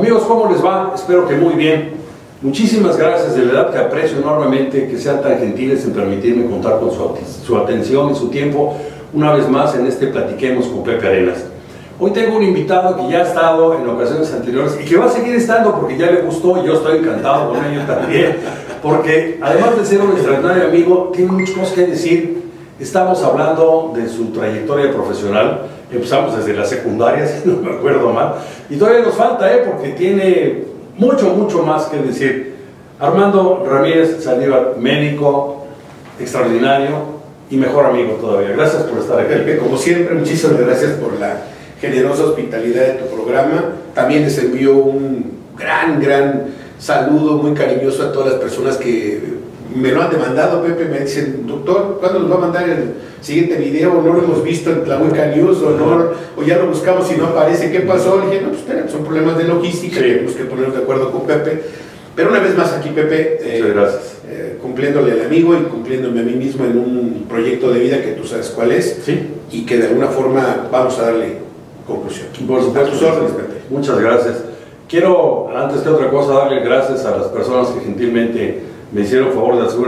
Amigos, ¿cómo les va? Espero que muy bien. Muchísimas gracias, de verdad que aprecio enormemente que sean tan gentiles en permitirme contar con su atención y su tiempo una vez más en este Platiquemos con Pepe Arenas. Hoy tengo un invitado que ya ha estado en ocasiones anteriores y que va a seguir estando porque ya le gustó y yo estoy encantado con ello también, porque además de ser un extraordinario amigo, tiene muchas cosas que decir. Estamos hablando de su trayectoria profesional, empezamos desde la secundaria, si no me acuerdo mal, y todavía nos falta, porque tiene mucho más que decir. Armando Ramírez Saldívar, médico extraordinario y mejor amigo todavía. Gracias por estar aquí. Pepe, como siempre, muchísimas gracias por la generosa hospitalidad de tu programa. También les envío un gran saludo muy cariñoso a todas las personas que me lo han demandado. Pepe, me dicen, doctor, ¿cuándo nos va a mandar el siguiente video? No lo hemos visto en Tlahueca News, o ya lo buscamos y no aparece. ¿Qué pasó? Le dije, no, pues espera, son problemas de logística, tenemos que ponernos de acuerdo con Pepe. Pero una vez más aquí, Pepe, muchas gracias. Cumpliéndole al amigo y cumpliéndome a mí mismo en un proyecto de vida que tú sabes cuál es, sí, y que de alguna forma vamos a darle conclusión. Por supuesto, tus órdenes, Pepe. Muchas gracias. Quiero, antes que otra cosa, darle gracias a las personas que gentilmente me hicieron favor de hacer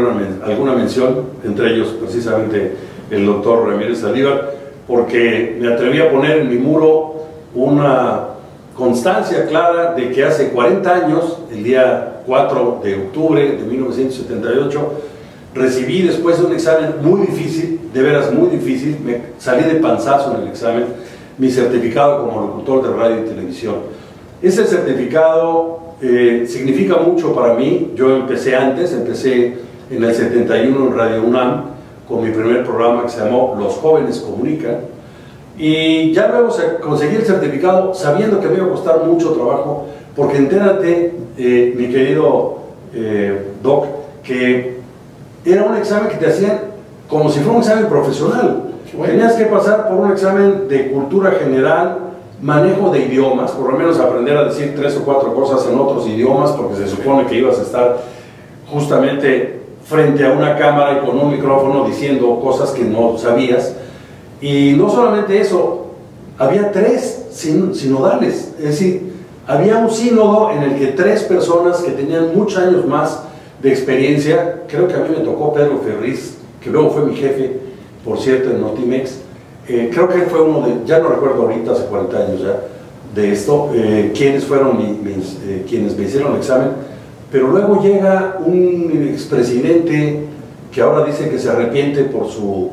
alguna mención, entre ellos precisamente el doctor Ramírez Saldívar, porque me atreví a poner en mi muro una constancia clara de que hace 40 años, el día 4 de octubre de 1978, recibí, después de un examen muy difícil, de veras muy difícil, me salí de panzazo en el examen, mi certificado como locutor de radio y televisión. Ese certificado significa mucho para mí. Yo empecé en el 71 en Radio UNAM con mi primer programa que se llamó Los Jóvenes Comunican, y ya luego conseguí el certificado sabiendo que me iba a costar mucho trabajo, porque entérate, mi querido Doc, que era un examen que te hacían como si fuera un examen profesional. Bueno, tenías que pasar por un examen de cultura general, manejo de idiomas, por lo menos aprender a decir 3 o 4 cosas en otros idiomas, porque se supone que ibas a estar justamente frente a una cámara y con un micrófono diciendo cosas que no sabías. Y no solamente eso, había 3 sinodales, es decir, había un sínodo en el que 3 personas que tenían muchos años más de experiencia, creo que a mí me tocó Pedro Ferriz, que luego fue mi jefe, por cierto, en Notimex. Creo que él fue uno de, ya no recuerdo ahorita, hace 40 años ya, de esto, quienes fueron quienes me hicieron el examen. Pero luego llega un expresidente que ahora dice que se arrepiente por su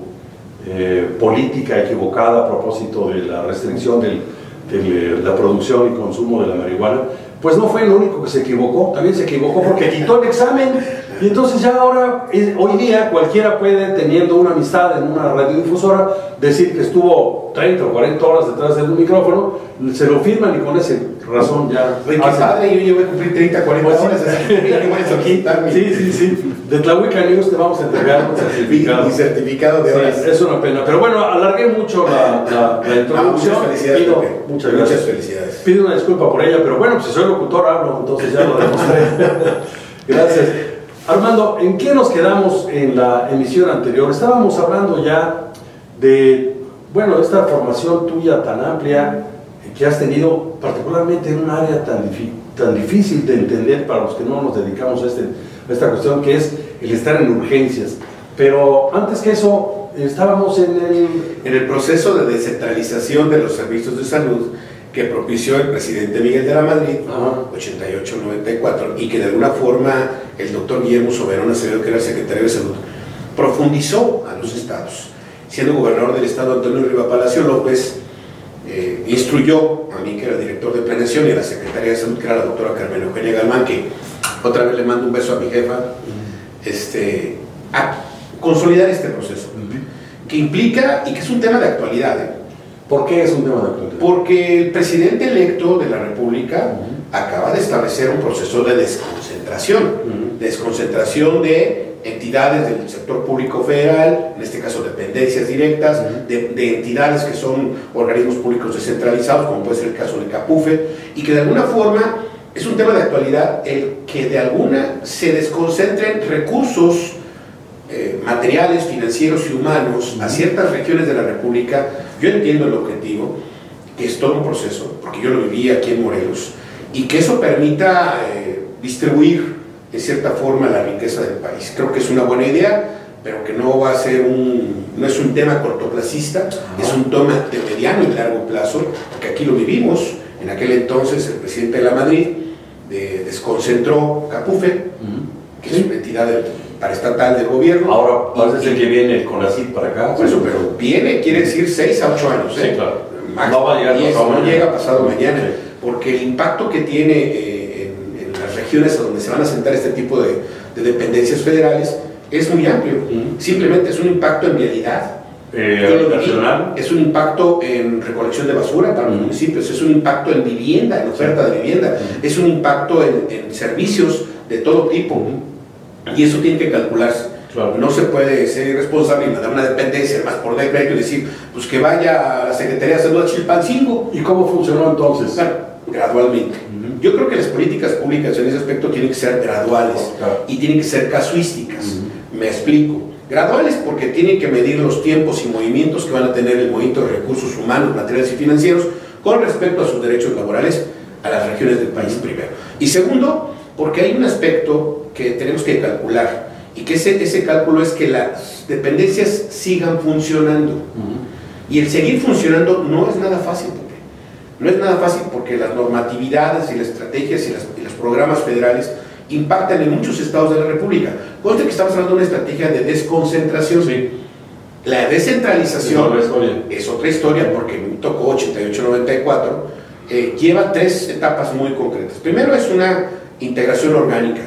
política equivocada a propósito de la restricción de la producción y consumo de la marihuana. Pues no fue el único que se equivocó, también se equivocó porque quitó el examen. Y entonces ya ahora, hoy día, cualquiera puede, teniendo una amistad en una radiodifusora, decir que estuvo 30 o 40 horas detrás de un micrófono, se lo firman y con esa razón ya... Oye, qué padre, yo voy a cumplir 30, 40 horas, así que sí. De Tlahueca News te vamos a entregar un certificado. Mi certificado de horas. Sí, es una pena. Pero bueno, alargué mucho la introducción. Muchas felicidades, Muchas gracias. Muchas felicidades. Pido una disculpa por ella, pero bueno, pues si soy locutor hablo, entonces ya lo demostré. Gracias. Armando, ¿en qué nos quedamos en la emisión anterior? Estábamos hablando ya de, bueno, esta formación tuya tan amplia que has tenido, particularmente en un área tan difícil de entender para los que no nos dedicamos a esta cuestión, que es el estar en urgencias. Pero antes que eso, estábamos en el proceso de descentralización de los servicios de salud que propició el presidente Miguel de la Madrid, 88-94, y que de alguna forma el doctor Guillermo Soberón Acevedo, que era el secretario de Salud, profundizó a los estados. Siendo gobernador del estado Antonio Riva Palacio López, instruyó a mí, que era director de planeación, y a la secretaria de Salud, que era la doctora Carmen Eugenia Galmán, que otra vez le mando un beso a mi jefa, a consolidar este proceso, que implica, y que es un tema de actualidad, ¿Por qué es un tema de actualidad? Porque el presidente electo de la República acaba de establecer un proceso de desconcentración de entidades del sector público federal, en este caso dependencias directas, de entidades que son organismos públicos descentralizados, como puede ser el caso de CAPUFE, y que de alguna forma es un tema de actualidad el que de alguna se desconcentren recursos materiales, financieros y humanos a ciertas regiones de la República. Yo entiendo el objetivo, que es todo un proceso, porque yo lo viví aquí en Morelos, y que eso permita distribuir de cierta forma la riqueza del país. Creo que es una buena idea, pero que no va a ser no es un tema cortoplacista, es un tema de mediano y largo plazo, porque aquí lo vivimos. En aquel entonces el presidente de la Madrid desconcentró Capufe, que es una entidad paraestatal del gobierno. Ahora parece que viene con la CID para acá. Por eso, pero viene, quiere decir 6 a 8 años. Sí, claro. Máximo, No va a llegar pasado mañana. Llega pasado mañana, Sí. porque el impacto que tiene en las regiones a donde se van a sentar este tipo de dependencias federales es muy amplio. Simplemente es un impacto en vialidad, habitacional, es un impacto en recolección de basura para los municipios, es un impacto en vivienda, en oferta de vivienda, es un impacto en servicios de todo tipo, y eso tiene que calcularse. Claro. No se puede ser irresponsable y mandar una dependencia más por decreto y decir, pues que vaya a la Secretaría de Salud a Chilpancingo. ¿Y cómo funcionó entonces? Bueno, gradualmente. Yo creo que las políticas públicas en ese aspecto tienen que ser graduales, claro, y tienen que ser casuísticas. Me explico. Graduales porque tienen que medir los tiempos y movimientos que van a tener el movimiento de recursos humanos, materiales y financieros con respecto a sus derechos laborales a las regiones del país, primero. Y segundo, porque hay un aspecto que tenemos que calcular, y que ese cálculo es que las dependencias sigan funcionando. Y el seguir funcionando no es nada fácil, no es nada fácil porque las normatividades y las estrategias y los programas federales impactan en muchos estados de la República. Conste que estamos hablando de una estrategia de desconcentración. Sí. La descentralización es otra historia porque me tocó 88-94, lleva 3 etapas muy concretas. Primero es una integración orgánica.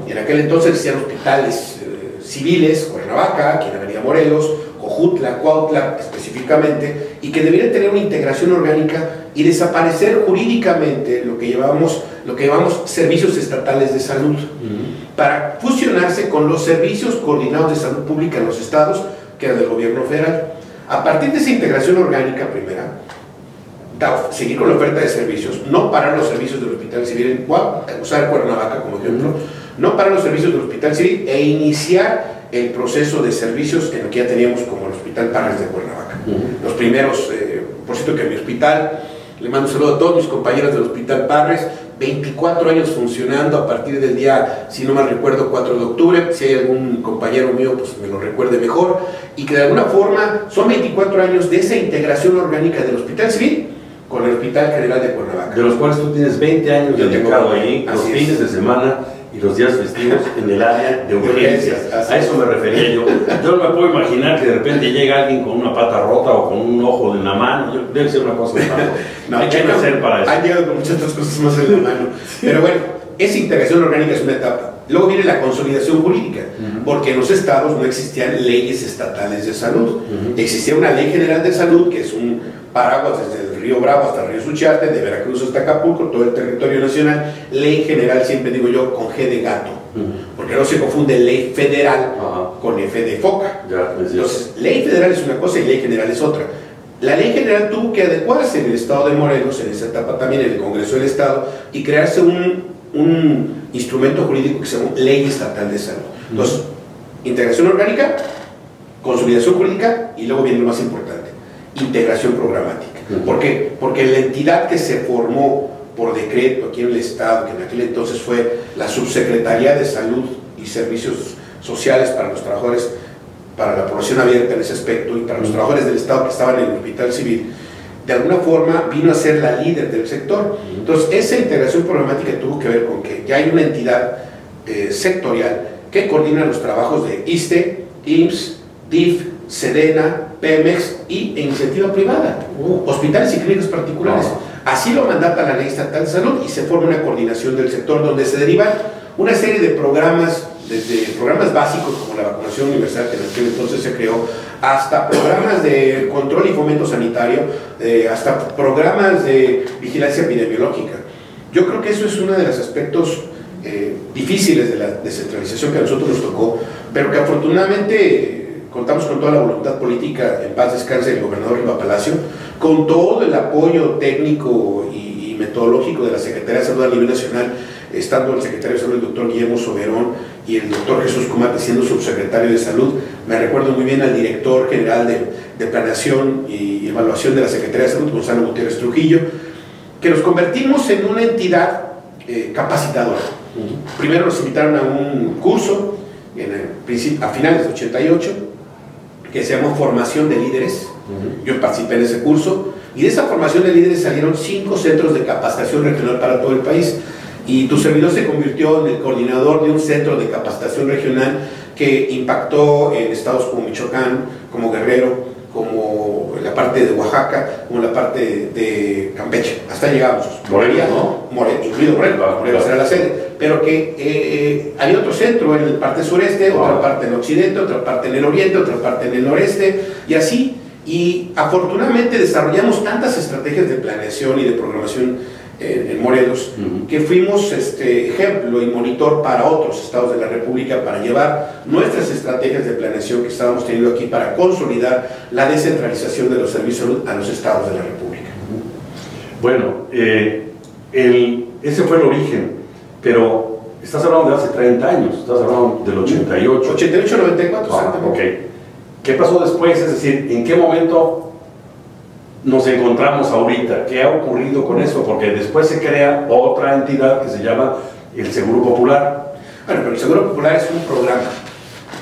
Y en aquel entonces existían hospitales civiles, Cuernavaca, aquí en Avenida Morelos, Cojutla, Cuautla específicamente, y que deberían tener una integración orgánica y desaparecer jurídicamente lo que llamamos servicios estatales de salud, para fusionarse con los servicios coordinados de salud pública en los estados, que eran del gobierno federal. A partir de esa integración orgánica primera, seguir con la oferta de servicios, no parar los servicios del Hospital Civil, usar Cuernavaca como ejemplo, no parar los servicios del Hospital Civil e iniciar el proceso de servicios en lo que ya teníamos como el Hospital Parres de Cuernavaca. Los primeros, por cierto que en mi hospital, le mando un saludo a todos mis compañeros del Hospital Parres, 24 años funcionando a partir del día, si no mal recuerdo, 4 de octubre, si hay algún compañero mío, pues me lo recuerde mejor, y que de alguna forma son 24 años de esa integración orgánica del Hospital Civil con el Hospital General de Cuernavaca. De los cuales tú tienes 20 años dedicado ahí, los fines de semana y los días festivos en el área de urgencias. A eso me refería yo. Yo no me puedo imaginar que de repente llega alguien con una pata rota o con un ojo en la mano. Debe ser una cosa no, hay que hacer para eso. Han llegado con muchas otras cosas más en la mano. Pero bueno, esa integración orgánica es una etapa. Luego viene la consolidación jurídica, porque en los estados no existían leyes estatales de salud. Existía una ley general de salud, que es un paraguas desde el río Bravo hasta el río Suchiate, de Veracruz hasta Acapulco, todo el territorio nacional. Ley general, siempre digo yo, con G de gato, porque no se confunde ley federal con F de foca. Entonces, ley federal es una cosa y ley general es otra. La ley general tuvo que adecuarse en el estado de Morelos, en esa etapa también en el Congreso del Estado, y crearse un instrumento jurídico que se llama Ley Estatal de Salud. Entonces, integración orgánica, consolidación jurídica y luego viene lo más importante, integración programática. ¿Por qué? Porque la entidad que se formó por decreto aquí en el Estado, que en aquel entonces fue la Subsecretaría de Salud y Servicios Sociales para los trabajadores, para la población abierta en ese aspecto, y para los trabajadores del Estado que estaban en el Hospital Civil, de alguna forma vino a ser la líder del sector. Entonces, esa integración programática tuvo que ver con que ya hay una entidad sectorial que coordina los trabajos de ISSSTE, IMSS, DIF, SEDENA, PEMEX e iniciativa privada, hospitales y clínicas particulares. Así lo mandata la Ley Estatal de Salud y se forma una coordinación del sector donde se derivan una serie de programas, desde programas básicos como la vacunación universal, que en aquel entonces se creó, hasta programas de control y fomento sanitario, hasta programas de vigilancia epidemiológica. Yo creo que eso es uno de los aspectos difíciles de la descentralización que a nosotros nos tocó, pero que afortunadamente contamos con toda la voluntad política, en paz descanse el gobernador Riva Palacio, con todo el apoyo técnico y metodológico de la Secretaría de Salud a nivel nacional, estando el secretario de Salud, el doctor Guillermo Soberón, y el doctor Jesús Cumate siendo subsecretario de Salud. Me recuerdo muy bien al director general de Planeación y Evaluación de la Secretaría de Salud, Gonzalo Gutiérrez Trujillo, que nos convertimos en una entidad capacitadora. Primero nos invitaron a un curso a finales de 88 que se llamó Formación de Líderes. Yo participé en ese curso y de esa formación de líderes salieron 5 centros de capacitación regional para todo el país, y tu servidor se convirtió en el coordinador de un centro de capacitación regional que impactó en estados como Michoacán, como Guerrero, como la parte de Oaxaca, como la parte de Campeche. Hasta llegamos. Morelia, ¿no? Incluido Morelia, Morelia será la sede. Pero que había otro centro en la parte sureste, otra parte en el occidente, otra parte en el oriente, otra parte en el noreste, y así. Y afortunadamente desarrollamos tantas estrategias de planeación y de programación en Morelos, que fuimos ejemplo y monitor para otros estados de la República para llevar nuestras estrategias de planeación que estábamos teniendo aquí para consolidar la descentralización de los servicios de salud a los estados de la República. Bueno, ese fue el origen, pero estás hablando de hace 30 años, estás hablando del 88. 88-94, exactamente. Okay. ¿Qué pasó después? Es decir, ¿en qué momento nos encontramos ahorita? ¿Qué ha ocurrido con eso? Porque después se crea otra entidad que se llama el Seguro Popular. Bueno, pero el Seguro Popular es un programa.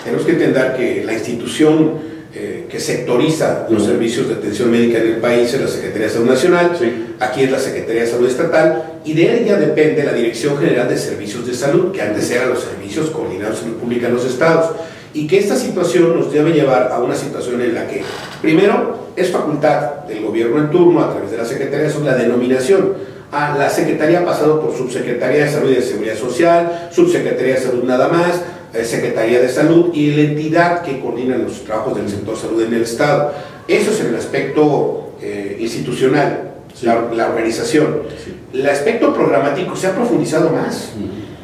Tenemos que entender que la institución que sectoriza los servicios de atención médica en el país es la Secretaría de Salud Nacional, aquí es la Secretaría de Salud Estatal, y de ella depende la Dirección General de Servicios de Salud, que antes eran los servicios coordinados en pública en los estados. Y que esta situación nos debe llevar a una situación en la que, primero, es facultad del gobierno en turno, a través de la Secretaría de Salud, la denominación. A la Secretaría ha pasado por Subsecretaría de Salud y de Seguridad Social, Subsecretaría de Salud nada más, Secretaría de Salud y la entidad que coordina los trabajos del sector salud en el Estado. Eso es en el aspecto institucional, la organización. El aspecto programático se ha profundizado más,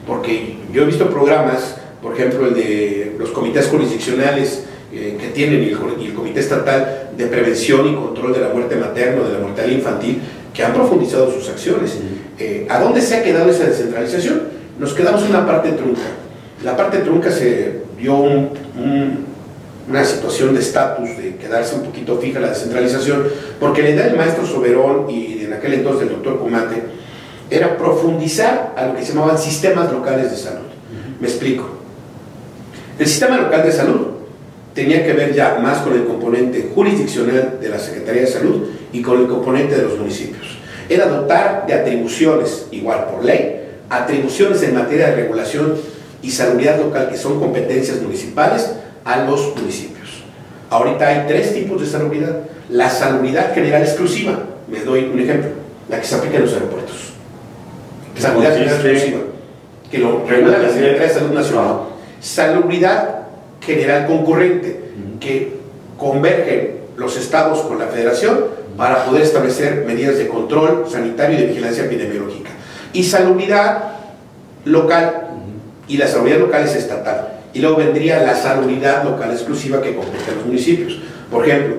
porque yo he visto programas, por ejemplo, el de los comités jurisdiccionales que tienen y el Comité Estatal de Prevención y Control de la Muerte Materna, de la mortalidad infantil, que han profundizado sus acciones. ¿A dónde se ha quedado esa descentralización? Nos quedamos en una parte trunca. La parte trunca se dio una situación de estatus, de quedarse un poquito fija la descentralización, porque la idea del maestro Soberón y en aquel entonces del doctor Cumate era profundizar a lo que se llamaban sistemas locales de salud. Me explico. El sistema local de salud tenía que ver ya más con el componente jurisdiccional de la Secretaría de Salud y con el componente de los municipios. Era dotar de atribuciones, igual por ley, atribuciones en materia de regulación y salubridad local, que son competencias municipales, a los municipios. Ahorita hay 3 tipos de salubridad. La salubridad general exclusiva, me doy un ejemplo, la que se aplica en los aeropuertos. Salubridad general exclusiva, que lo regula la Secretaría de Salud Nacional. Salubridad general concurrente, que convergen los estados con la federación para poder establecer medidas de control sanitario y de vigilancia epidemiológica. Y salubridad local, y la salubridad local es estatal. Y luego vendría la salubridad local exclusiva que compete a los municipios. Por ejemplo,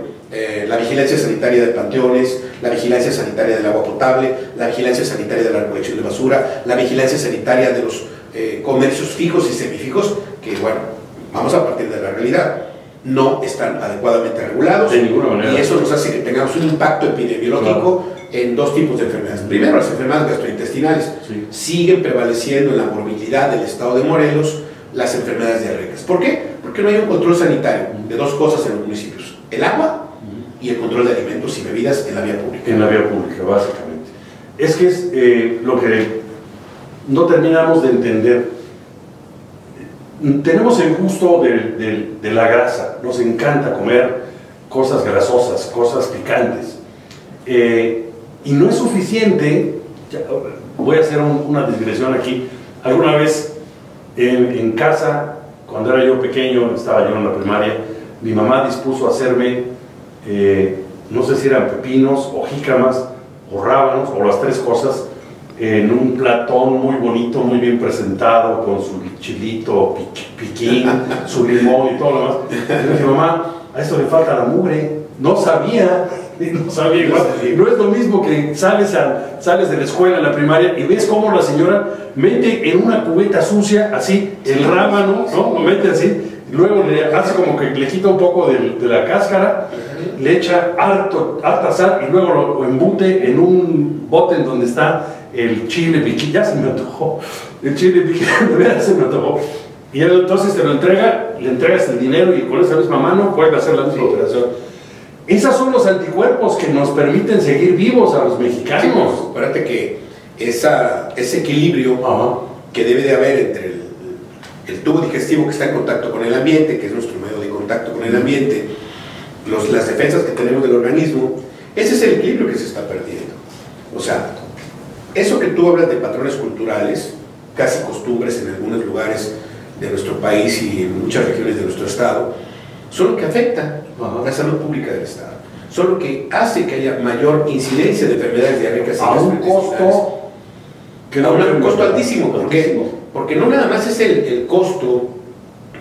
la vigilancia sanitaria de panteones, la vigilancia sanitaria del agua potable, la vigilancia sanitaria de la recolección de basura, la vigilancia sanitaria de los comercios fijos y semifijos, que bueno, vamos a partir de la realidad, no están adecuadamente regulados, de ninguna manera. Y eso nos hace que tengamos un impacto epidemiológico en 2 tipos de enfermedades. Primero, las enfermedades gastrointestinales siguen prevaleciendo en la morbilidad del estado de Morelos, las enfermedades diarreicas. ¿Por qué? Porque no hay un control sanitario de 2 cosas en los municipios: el agua y el control de alimentos y bebidas en la vía pública. En la vía pública, básicamente. Es que es lo que no terminamos de entender. Tenemos el gusto de la grasa, nos encanta comer cosas grasosas, cosas picantes, y no es suficiente. Voy a hacer una digresión aquí. Alguna vez en casa, cuando era yo pequeño, estaba yo en la primaria, mi mamá dispuso hacerme, no sé si eran pepinos o jícamas o rábanos o las 3 cosas, en un platón muy bonito, muy bien presentado, con su chilito, piquín, su limón y todo lo demás. Y dije, mamá, a esto le falta la mugre. No sabía igual. No es lo mismo que sales de la escuela, en la primaria, y ves cómo la señora mete en una cubeta sucia, así, el rábano, ¿no? Lo mete así. luego le hace como que le quita un poco de la cáscara, le echa harta sal y luego lo embute en un bote en donde está el chile piquín. Ya se me antojó, el chile piquín, de verdad se me antojó. Y él entonces te lo entrega, le entregas el dinero y con esa misma mano puedes hacer la misma operación. Esos son los anticuerpos que nos permiten seguir vivos a los mexicanos. Sí, pues, acuérdate que ese equilibrio que debe de haber entre el tubo digestivo que está en contacto con el ambiente, que es nuestro medio de contacto con el ambiente, las defensas que tenemos del organismo, ese es el equilibrio que se está perdiendo. O sea, eso que tú hablas de patrones culturales, casi costumbres en algunos lugares de nuestro país y en muchas regiones de nuestro estado, son lo que afecta la salud pública del estado, son lo que hace que haya mayor incidencia de enfermedades diarreicas a un costo que a un costo altísimo. Porque no nada más es el costo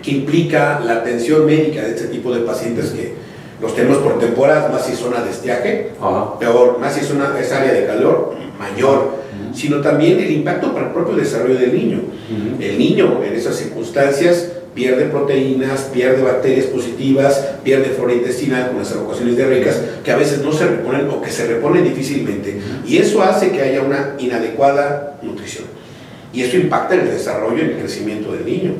que implica la atención médica de este tipo de pacientes, que los tenemos por temporadas, más si es zona de estiaje, peor, más si es área de calor, mayor, sino también el impacto para el propio desarrollo del niño. El niño en esas circunstancias pierde proteínas, pierde bacterias positivas, pierde flora intestinal con las evacuaciones diarreicas que a veces no se reponen o que se reponen difícilmente, y eso hace que haya una inadecuada nutrición, y eso impacta en el desarrollo y en el crecimiento del niño.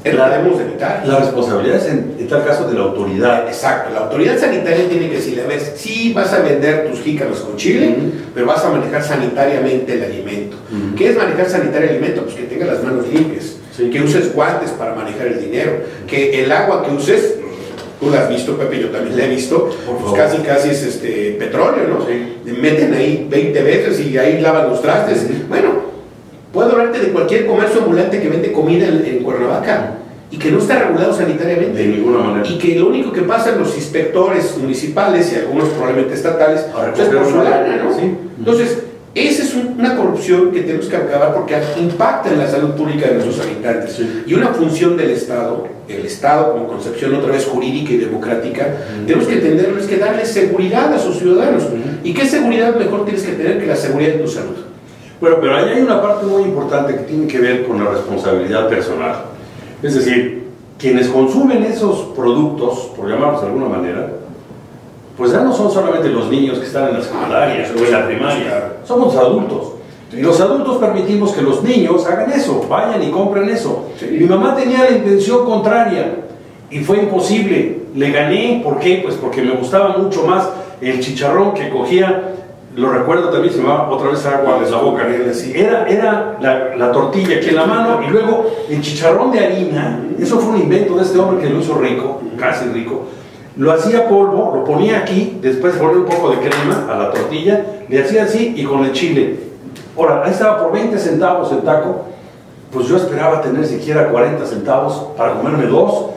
Lo debemos evitar. La responsabilidad es en tal caso de la autoridad. Exacto, la autoridad sanitaria tiene que decirle, a ver, sí vas a vender tus jícamas con chile, pero vas a manejar sanitariamente el alimento. ¿Qué es manejar sanitario el alimento? Pues que tenga las manos limpias, que uses guantes para manejar el dinero, que el agua que uses, tú la has visto, Pepe, yo también la he visto, pues casi es petróleo, ¿no? Meten ahí 20 veces y ahí lavan los trastes. Bueno, puedo hablarte de cualquier comercio ambulante que vende comida en Cuernavaca y que no está regulado sanitariamente. De ninguna manera. Y que lo único que pasan los inspectores municipales y algunos probablemente estatales es por su lana, ¿no? Sí. Entonces, esa es una corrupción que tenemos que acabar porque impacta en la salud pública de nuestros habitantes. Sí. Y una función del Estado, el Estado como concepción otra vez jurídica y democrática, tenemos que entenderlo, es que darle seguridad a sus ciudadanos. ¿Y qué seguridad mejor tienes que tener que la seguridad de tu salud? Bueno, pero ahí hay una parte muy importante que tiene que ver con la responsabilidad personal. Es decir, quienes consumen esos productos, por llamarlos de alguna manera, pues ya no son solamente los niños que están en la secundaria o en la primaria, somos adultos. Y los adultos permitimos que los niños hagan eso, vayan y compren eso. Mi mamá tenía la intención contraria y fue imposible. Le gané, ¿por qué? Pues porque me gustaba mucho más el chicharrón que cogía. Lo recuerdo también, se me va otra vez agua de la boca. Era la tortilla aquí en la mano y luego el chicharrón de harina. Eso fue un invento de este hombre que lo hizo rico, casi rico. Lo hacía polvo, lo ponía aquí, después ponía un poco de crema a la tortilla, le hacía así y con el chile. Ahora, ahí estaba por 20 centavos el taco, pues yo esperaba tener siquiera 40 centavos para comerme dos.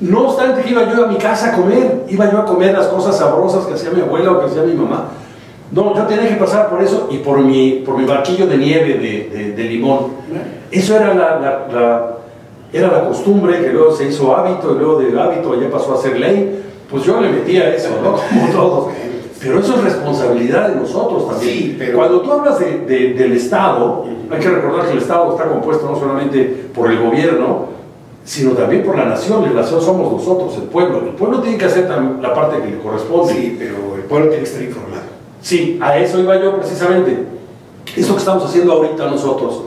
No obstante que iba yo a mi casa a comer, iba yo a comer las cosas sabrosas que hacía mi abuela o que hacía mi mamá. No, yo tenía que pasar por eso y por mi barquillo de nieve de limón. Eso era la costumbre, que luego se hizo hábito y luego del hábito ya pasó a ser ley. Pues yo le metía eso, ¿no? Como todos. Pero eso es responsabilidad de nosotros también. Sí, pero... Cuando tú hablas del Estado, hay que recordar que el Estado está compuesto no solamente por el gobierno, sino también por la nación. La nación somos nosotros, el pueblo. El pueblo tiene que hacer la parte que le corresponde. Sí, pero el pueblo tiene que estar informado. Sí, a eso iba yo precisamente. Esto que estamos haciendo ahorita nosotros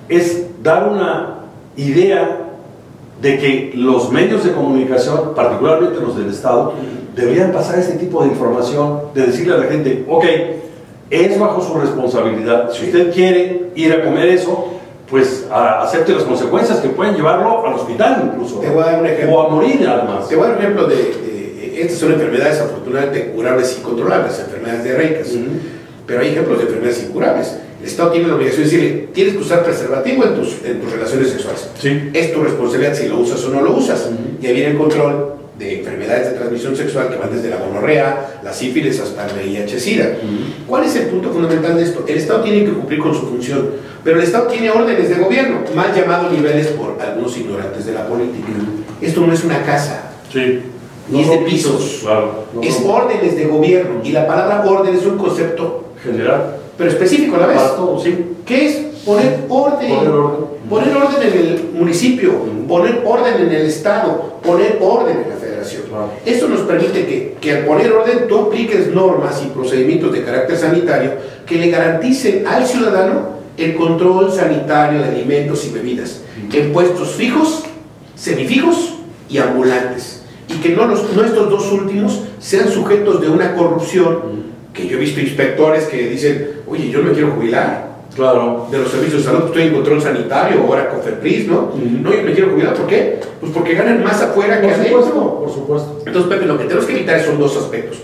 es dar una idea de que los medios de comunicación, particularmente los del Estado, deberían pasar este tipo de información, de decirle a la gente, ok, es bajo su responsabilidad. Si usted quiere ir a comer eso, pues acepte las consecuencias que pueden llevarlo al hospital incluso. Te voy a dar un ejemplo. O a morir además. Te voy a dar un ejemplo estas son enfermedades afortunadamente curables y controlables, enfermedades diarreicas. Pero hay ejemplos de enfermedades incurables. El Estado tiene la obligación de decirle, tienes que usar preservativo en tus relaciones sexuales. Sí. Es tu responsabilidad si lo usas o no lo usas. Y ahí viene el control de enfermedades de transmisión sexual que van desde la gonorrea, la sífilis hasta el VIH-Sida. ¿Cuál es el punto fundamental de esto? El Estado tiene que cumplir con su función, pero el Estado tiene órdenes de gobierno, mal llamados niveles por algunos ignorantes de la política. Esto no es una casa. Sí. Ni es de pisos, claro, es órdenes de gobierno, y la palabra orden es un concepto general. pero específico a la vez. Para todo, sí. ¿Qué es? Poner orden. Poner orden en el municipio, poner orden en el estado, poner orden en la federación. Esto nos permite que al poner orden tú apliques normas y procedimientos de carácter sanitario que le garanticen al ciudadano el control sanitario de alimentos y bebidas en puestos fijos, semifijos y ambulantes, y que no estos dos últimos sean sujetos de una corrupción, que yo he visto inspectores que dicen, oye, yo no me quiero jubilar de los servicios de salud, estoy en control sanitario, ahora COFEPRIS, ¿no? No, yo me quiero jubilar, ¿por qué? Pues porque ganan más afuera que adentro. Por supuesto. Entonces, Pepe, lo que tenemos que evitar son dos aspectos: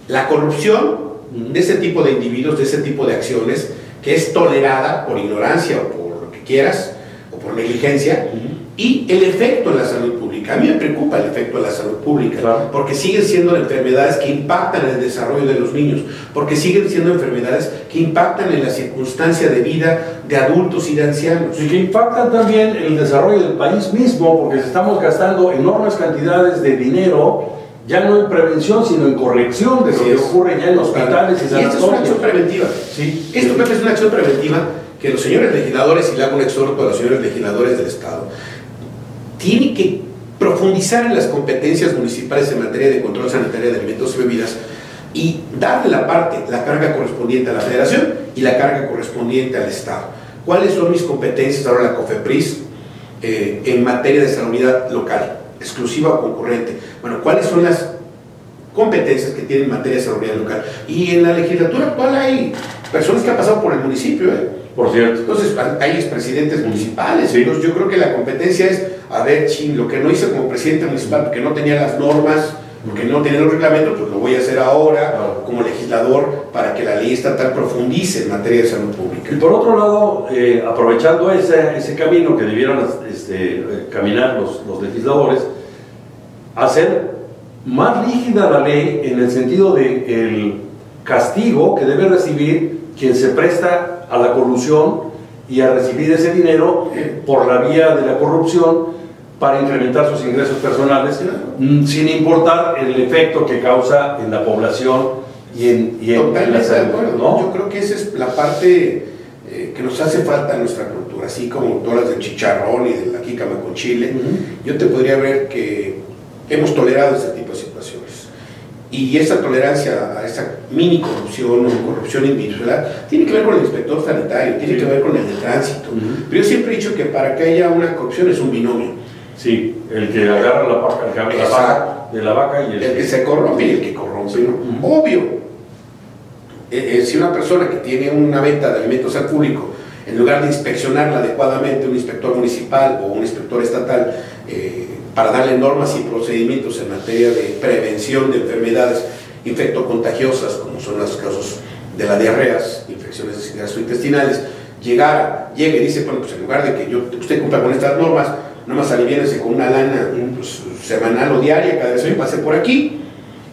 la corrupción de ese tipo de individuos, de ese tipo de acciones, que es tolerada por ignorancia o por lo que quieras, o por negligencia, y el efecto en la salud pública. A mí me preocupa el efecto en la salud pública, porque siguen siendo enfermedades que impactan en el desarrollo de los niños, porque siguen siendo enfermedades que impactan en la circunstancia de vida de adultos y de ancianos. Y que impactan también el desarrollo del país mismo, porque estamos gastando enormes cantidades de dinero, ya no en prevención, sino en corrección de lo que ocurre ya en hospitales y sanatorios. Y esto es una acción preventiva. Sí. Esto, Pepe, es una acción preventiva que los señores legisladores, y le hago un exhorto a los señores legisladores del Estado, tienen que profundizar en las competencias municipales en materia de control sanitario de alimentos y bebidas y darle la carga correspondiente a la Federación y la carga correspondiente al Estado. ¿Cuáles son mis competencias ahora la COFEPRIS en materia de salubridad local, exclusiva o concurrente? Bueno, ¿cuáles son las competencias que tienen en materia de salubridad local? Y en la legislatura actual hay personas que han pasado por el municipio, Por cierto. Entonces hay expresidentes municipales. Sí. Entonces yo creo que la competencia es, a ver, lo que no hice como presidente municipal porque no tenía las normas, porque no tenía los reglamentos, pues lo voy a hacer ahora como legislador para que la ley estatal profundice en materia de salud pública. Y por otro lado, aprovechando ese camino que debieran caminar los legisladores, hacer más rígida la ley en el sentido de el castigo que debe recibir quien se presta a la colusión y a recibir ese dinero por la vía de la corrupción para incrementar sus ingresos personales, sin importar el efecto que causa en la población y en la salud, ¿no? Yo creo que esa es la parte que nos hace falta en nuestra cultura, así como todas las del chicharrón y de la jícama con chile. Yo te podría ver que hemos tolerado ese tipo de situaciones. Y esa tolerancia a esa mini corrupción o corrupción individual tiene que ver con el inspector sanitario, tiene que ver con el de tránsito. Pero yo siempre he dicho que para que haya una corrupción es un binomio. Sí, el que agarra la vaca de la vaca y el que se corrompe y el que corrompe, ¿no? Obvio. Si una persona que tiene una venta de alimentos al público, en lugar de inspeccionarla adecuadamente un inspector municipal o un inspector estatal, para darle normas y procedimientos en materia de prevención de enfermedades infectocontagiosas, como son los casos de las diarreas, infecciones gastrointestinales, llegue y dice, bueno, pues en lugar de que usted cumpla con estas normas, nada más aliviénese con una lana semanal o diaria cada vez que pase por aquí,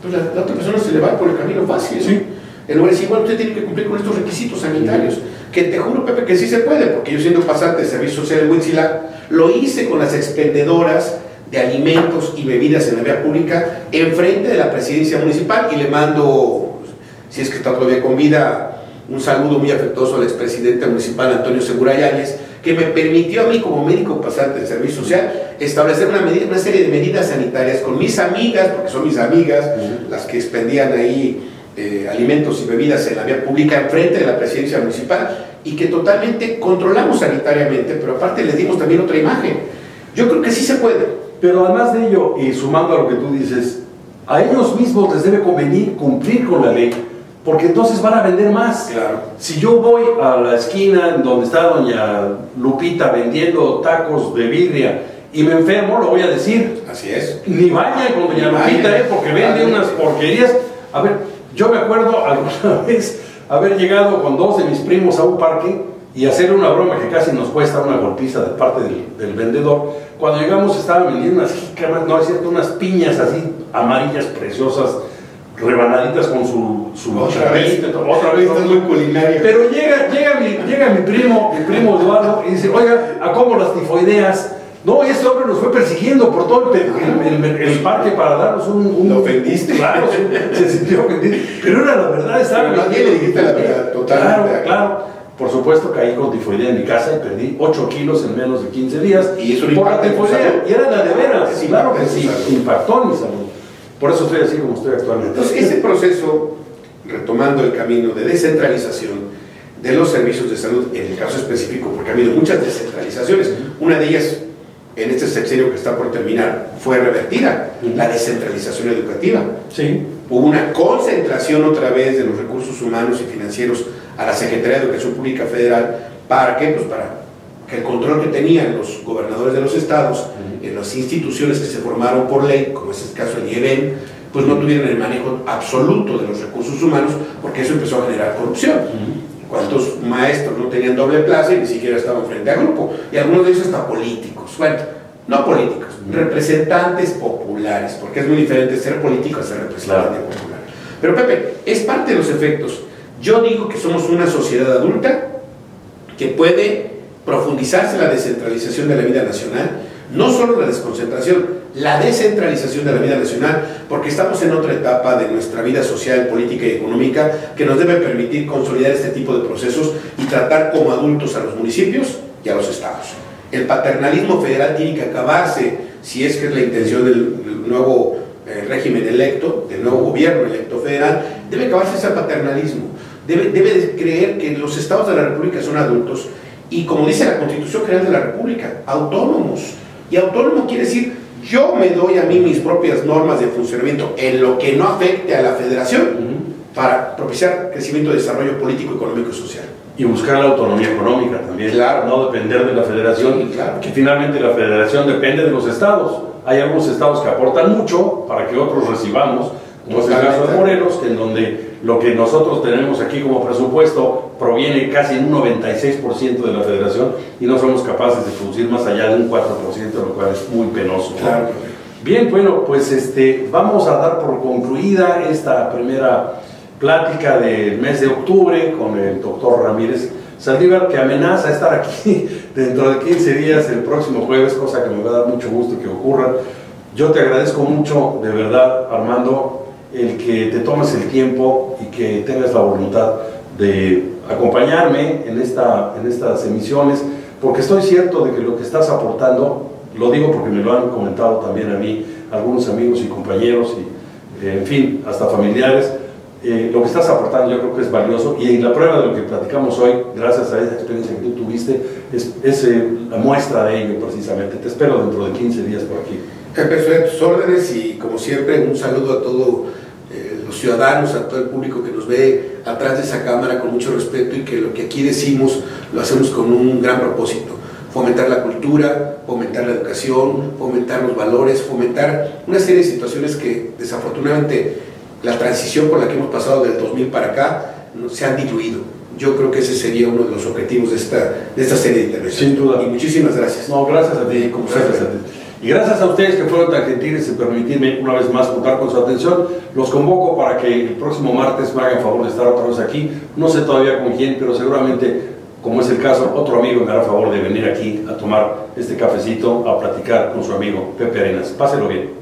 pues la otra persona se le va por el camino fácil, ¿no? En lugar de decir, bueno, usted tiene que cumplir con estos requisitos sanitarios, que te juro, Pepe, que sí se puede, porque yo, siendo pasante de Servicio Social de Huitzilac, lo hice con las expendedoras de alimentos y bebidas en la vía pública enfrente de la presidencia municipal, y le mando, si es que está todavía con vida, un saludo muy afectuoso al expresidente municipal Antonio Segura Yáñez, que me permitió a mí, como médico pasante del Servicio Social, establecer una serie de medidas sanitarias con mis amigas, porque son mis amigas, las que expendían ahí alimentos y bebidas en la vía pública enfrente de la presidencia municipal, y que totalmente controlamos sanitariamente, pero aparte les dimos también otra imagen. Yo creo que sí se puede. Pero además de ello, y sumando a lo que tú dices, a ellos mismos les debe convenir cumplir con la ley, porque entonces van a vender más. Claro. Si yo voy a la esquina donde está doña Lupita vendiendo tacos de birria y me enfermo, lo voy a decir. Así es. Ni vaya con doña Lupita, porque vende unas porquerías. A ver, yo me acuerdo alguna vez haber llegado con dos de mis primos a un parque y hacer una broma que casi nos cuesta una golpiza de parte del vendedor. Cuando llegamos estaban vendiendo unas jícamas, no es cierto, unas piñas así amarillas preciosas, rebanaditas con su otra vez muy culinaria. Pero llega mi primo Eduardo, y dice, oiga, ¿a cómo las tifoideas? No, este hombre nos fue persiguiendo por todo el parque para darnos un... Lo ofendiste. Claro, se sintió ofendido. Pero era la verdad, estaba... Pero nadie le dijiste la verdad, totalmente. Claro. Por supuesto, caí con tifoidea en mi casa y perdí 8 kilos en menos de 15 días. Y eso por la tifoidea. Y era la de veras. Sí, claro que sí. Impactó en mi salud. Por eso estoy así como estoy actualmente. Entonces, ese proceso, retomando el camino de descentralización de los servicios de salud, en el caso específico, porque ha habido muchas descentralizaciones, una de ellas, en este sexenio que está por terminar, fue revertida, la descentralización educativa. Sí. Hubo una concentración otra vez de los recursos humanos y financieros a la Secretaría de Educación Pública Federal. ¿Para qué? Pues para que el control que tenían los gobernadores de los estados en las instituciones que se formaron por ley, como es el caso del IEBEN, pues no tuvieran el manejo absoluto de los recursos humanos, porque eso empezó a generar corrupción. ¿Cuántos maestros no tenían doble plaza y ni siquiera estaban frente a grupo? Y algunos de ellos hasta políticos. Bueno, no políticos, representantes populares, porque es muy diferente ser político a ser representante popular. Pero Pepe, es parte de los efectos. Yo digo que somos una sociedad adulta que puede profundizarse en la descentralización de la vida nacional, no solo la desconcentración, la descentralización de la vida nacional, porque estamos en otra etapa de nuestra vida social, política y económica que nos debe permitir consolidar este tipo de procesos y tratar como adultos a los municipios y a los estados. El paternalismo federal tiene que acabarse, si es que es la intención del nuevo régimen electo, del nuevo gobierno electo federal. Debe acabarse ese paternalismo. Debe de creer que los estados de la República son adultos y, como dice la Constitución General de la República, autónomos. Y autónomo quiere decir, yo me doy a mí mis propias normas de funcionamiento en lo que no afecte a la federación para propiciar crecimiento, desarrollo político, económico y social. Y buscar la autonomía económica también, claro. No depender de la federación, Sí, claro. Que finalmente la federación depende de los estados. Hay algunos estados que aportan mucho para que otros recibamos, como es el caso de Morelos, en donde lo que nosotros tenemos aquí como presupuesto proviene casi en un 96% de la federación y no somos capaces de producir más allá de un 4%, lo cual es muy penoso. Claro. Bien, bueno, pues vamos a dar por concluida esta primera plática del mes de octubre con el doctor Ramírez Saldívar, que amenaza a estar aquí dentro de 15 días, el próximo jueves, cosa que me va a dar mucho gusto que ocurra. Yo te agradezco mucho, de verdad, Armando, el que te tomes el tiempo y que tengas la voluntad de acompañarme en estas emisiones, porque estoy cierto de que lo que estás aportando, lo digo porque me lo han comentado también a mí algunos amigos y compañeros y en fin, hasta familiares, lo que estás aportando yo creo que es valioso, y la prueba de lo que platicamos hoy, gracias a esa experiencia que tú tuviste, es la muestra de ello precisamente. Te espero dentro de 15 días por aquí. Estoy a tus órdenes y, como siempre, un saludo a todos los ciudadanos, a todo el público que nos ve atrás de esa cámara con mucho respeto, y que lo que aquí decimos lo hacemos con un gran propósito: fomentar la cultura, fomentar la educación, fomentar los valores, fomentar una serie de situaciones que desafortunadamente la transición por la que hemos pasado del 2000 para acá se han diluido. Yo creo que ese sería uno de los objetivos de esta serie de intervenciones. Sin duda. Y muchísimas gracias. No, gracias a ti. Como gracias a ti. Y gracias a ustedes que fueron tan gentiles en permitirme una vez más contar con su atención. Los convoco para que el próximo martes me hagan favor de estar otra vez aquí. No sé todavía con quién, pero seguramente, como es el caso, otro amigo me hará favor de venir aquí a tomar este cafecito, a platicar con su amigo Pepe Arenas. Páselo bien.